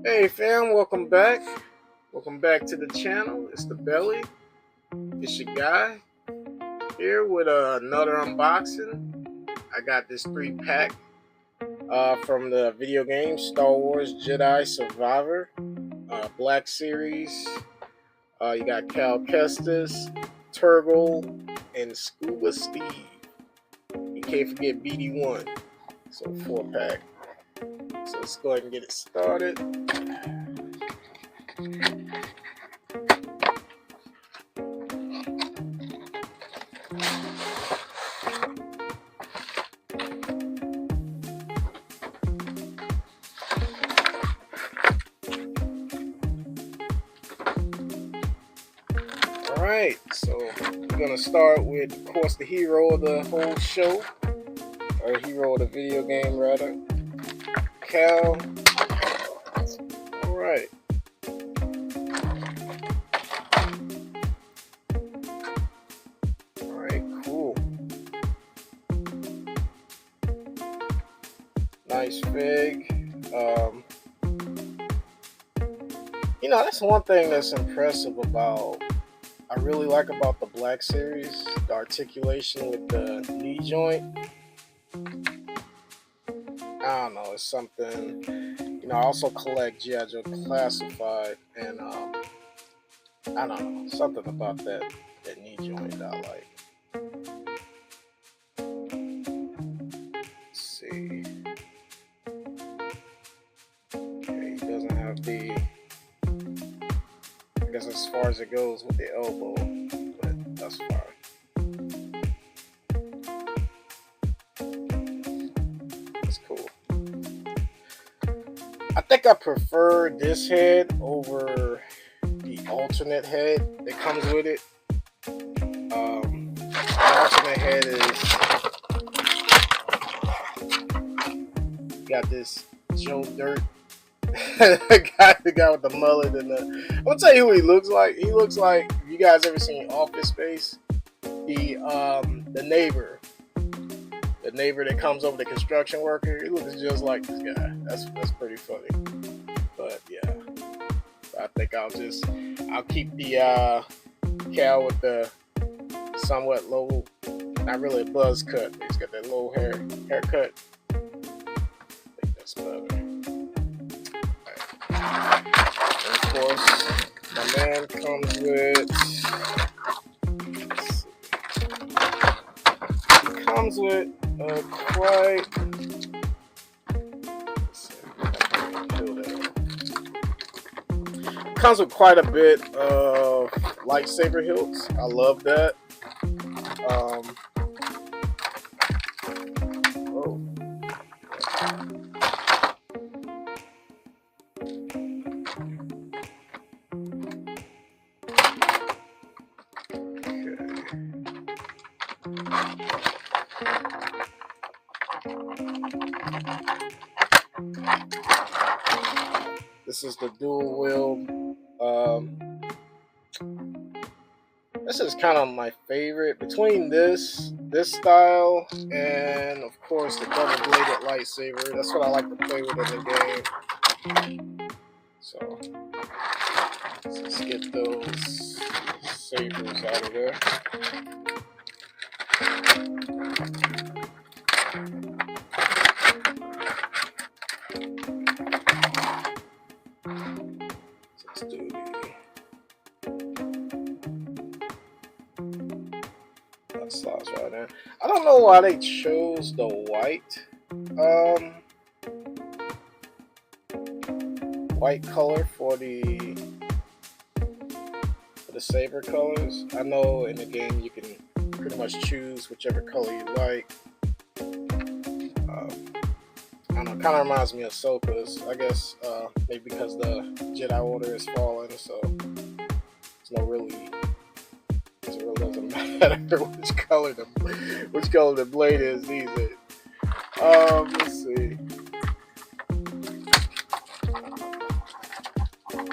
Hey fam, welcome back. Welcome back to the channel. It's the Belly. It's your guy here with another unboxing. I got this 3-pack from the video game Star Wars Jedi Survivor Black Series. You got Kestus, Turgle, and Skoova Stev. You can't forget BD1. So 4-pack. So let's go ahead and get it started. Alright, so we're gonna start with, of course, the hero of the whole show, or hero of the video game rather, Cal. Alright. Alright, cool. Nice fig. That's one thing that's impressive about, I really like about the Black Series, the articulation with the knee joint. I don't know, it's something, I also collect G.I. Joe Classified, and I don't know, something about that knee joint I like. Let's see. Okay, he doesn't have the, I guess as far as it goes with the elbow, but that's fine. That's cool. I think I prefer this head over the alternate head that comes with it. The alternate head is got this Joe Dirt. The guy with the mullet and I'm gonna tell you who he looks like. He looks like, if you guys ever seen Office Space, the neighbor. The neighbor that comes over, the construction worker, he looks just like this guy. That's pretty funny. But yeah, I think I'll keep the Cal with the somewhat low, not really a buzz cut, but he's got that low haircut. I think that's better. Right. And of course, my man comes with, he comes with quite, comes with quite a bit of lightsaber hilts. I love that. This is the dual wield. This is kind of my favorite between this style and of course the double-bladed lightsaber. That's what I like to play with in the game. So let's get those sabers out of there. Let's do that slots right there. I don't know why they chose the white color for the saber colors. I know in the game you can pretty much choose whichever color you like. I don't know, kind of reminds me of Ahsoka's. I guess maybe because the Jedi Order is fallen, so it really doesn't matter which color the blade is these days. Let's see.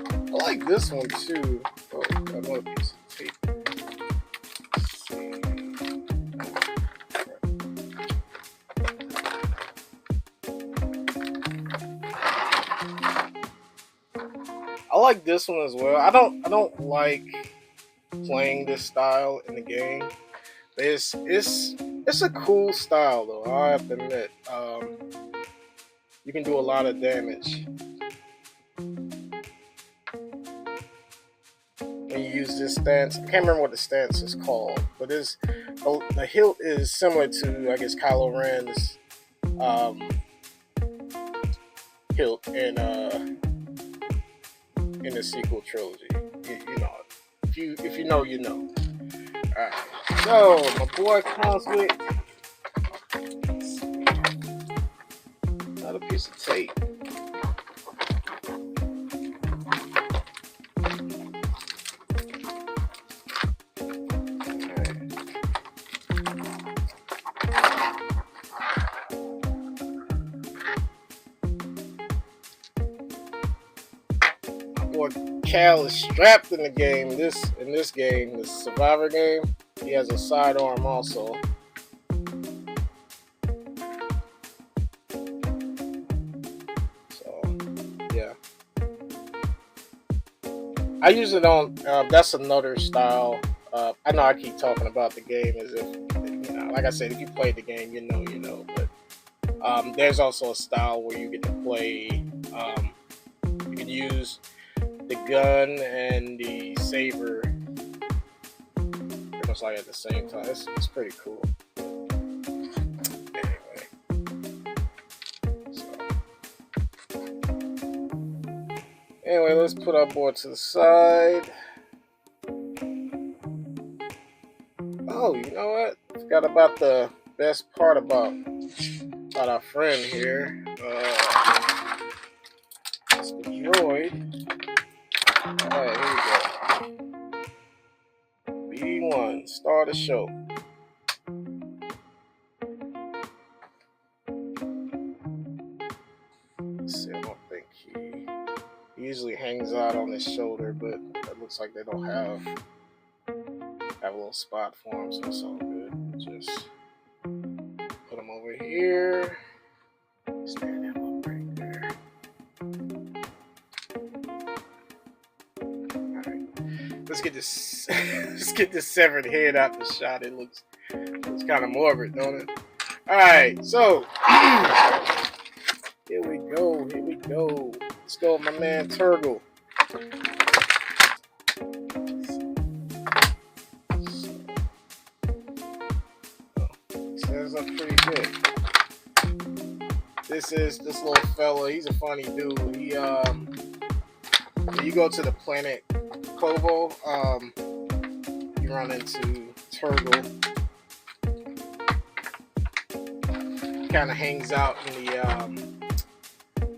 I like this one too. Oh, another piece of tape. Let's see. like this one as well. I don't like playing this style in the game. But it's a cool style though. I have to admit. You can do a lot of damage when you use this stance. I can't remember what the stance is called, but the hilt is similar to, I guess, Kylo Ren's hilt in the sequel trilogy. You know, if you know, you know. All right, so my boy comes with another piece of tape. Cal is strapped in the game. In this game, the Survivor game, he has a sidearm also. So, yeah. I use it on. That's another style. I know I keep talking about the game as if, you know, like I said, if you played the game, you know, you know. But there's also a style where you get to play. You can use the gun and the saber pretty much like at the same time. It's pretty cool. Anyway, let's put our board to the side. Oh, you know what? Forgot about the best part about our friend here. It's the droid. Alright, here we go. BD1, start the show. Let's see, I don't think he usually hangs out on his shoulder, but it looks like they don't have a little spot for him, so it's all good. Just put him over here. Stand him up right there. Let's get this. Let's get this severed head out the shot. It looks kind of morbid, don't it? All right, so here we go. Here we go. Let's go, with my man Turgle. Stands up pretty good. This little fella. He's a funny dude. He when you go to the planet Kovo, you run into Turgle. Kind of hangs out in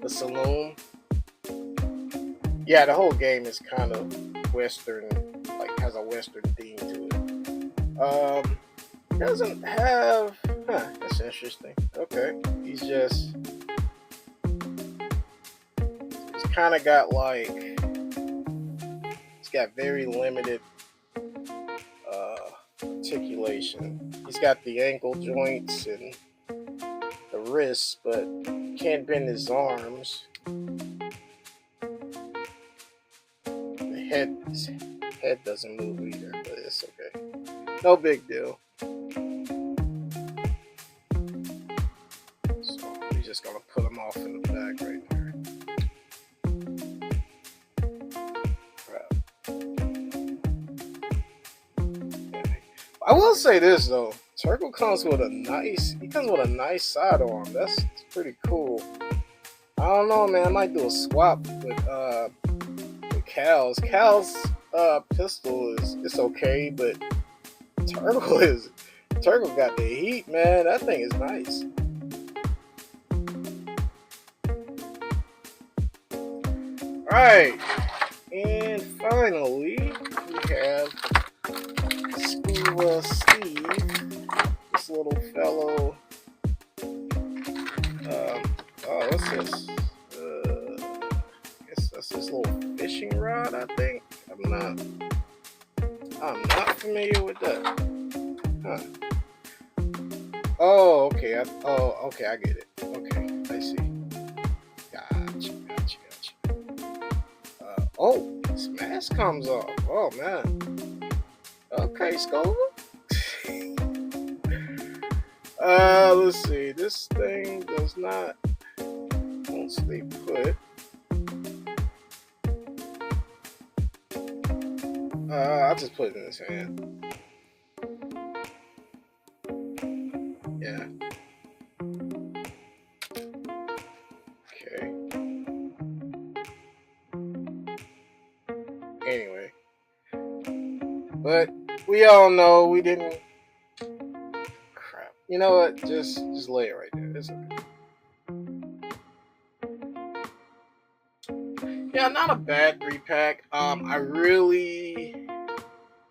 the saloon. Yeah, the whole game is kind of Western, like has a Western theme to it. Doesn't have. That's interesting. Okay, he's kind of got like. Got very limited articulation. He's got the ankle joints and the wrists, but can't bend his arms. His head doesn't move either, but it's okay. No big deal. So we're just gonna put him off in the back right there. I will say this though, Turgle comes with a nice sidearm. That's pretty cool. I don't know, man. I might do a swap with Cal's. Cal's pistol it's okay, but Turgle got the heat, man. That thing is nice. Alright. And finally we have Skoova Stev, this little fellow. What's this? I guess that's this little fishing rod. I think I'm not familiar with that. Oh, okay. Okay. I get it. Okay, I see. Gotcha. Oh, this comes off. Oh man. Okay, Skoova. Let's see. This thing does not won't stay put. I'll just put it in his hand. Yeah. Okay. Anyway. But we all know we didn't. Crap. You know what? Just lay it right there. It's okay. Yeah, not a bad 3-pack. I really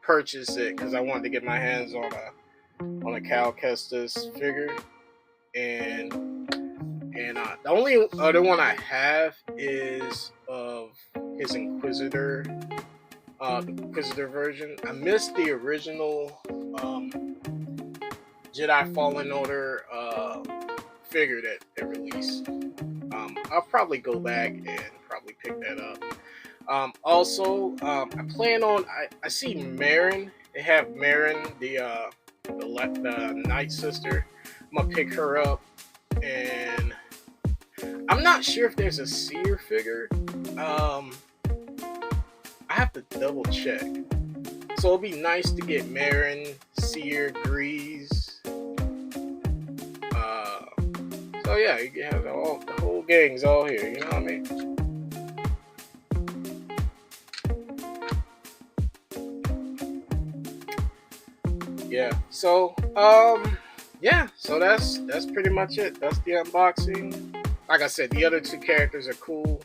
purchased it because I wanted to get my hands on a Cal Kestus figure, and the only other one I have is of his Inquisitor, the Inquisitor version. I missed the original Jedi Fallen Order figure that they released. I'll probably go back and probably pick that up. Also, I plan on. I see Marin. They have Marin, the Night Sister. I'm gonna pick her up, and I'm not sure if there's a Seer figure. I have to double check. So it'd be nice to get Marin, Seer, Grease. So yeah, you have the whole gang's all here. You know what I mean? Yeah. So yeah. So that's pretty much it. That's the unboxing. Like I said, the other two characters are cool.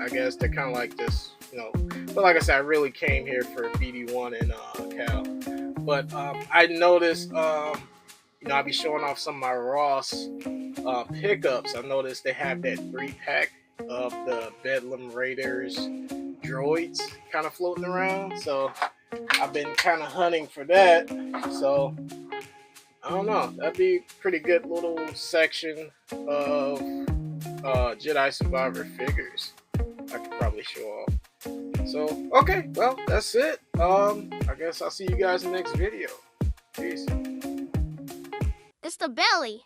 I guess they're kind of like this, you know. But like I said, I really came here for BD1 and Cal. But I noticed, you know, I'll be showing off some of my Ross pickups. I noticed they have that 3-pack of the Bedlam Raiders droids kind of floating around. So I've been kind of hunting for that. So I don't know. That'd be a pretty good little section of Jedi Survivor figures I could probably show off. So, okay, well, that's it. I guess I'll see you guys in the next video. Peace. It's the belly.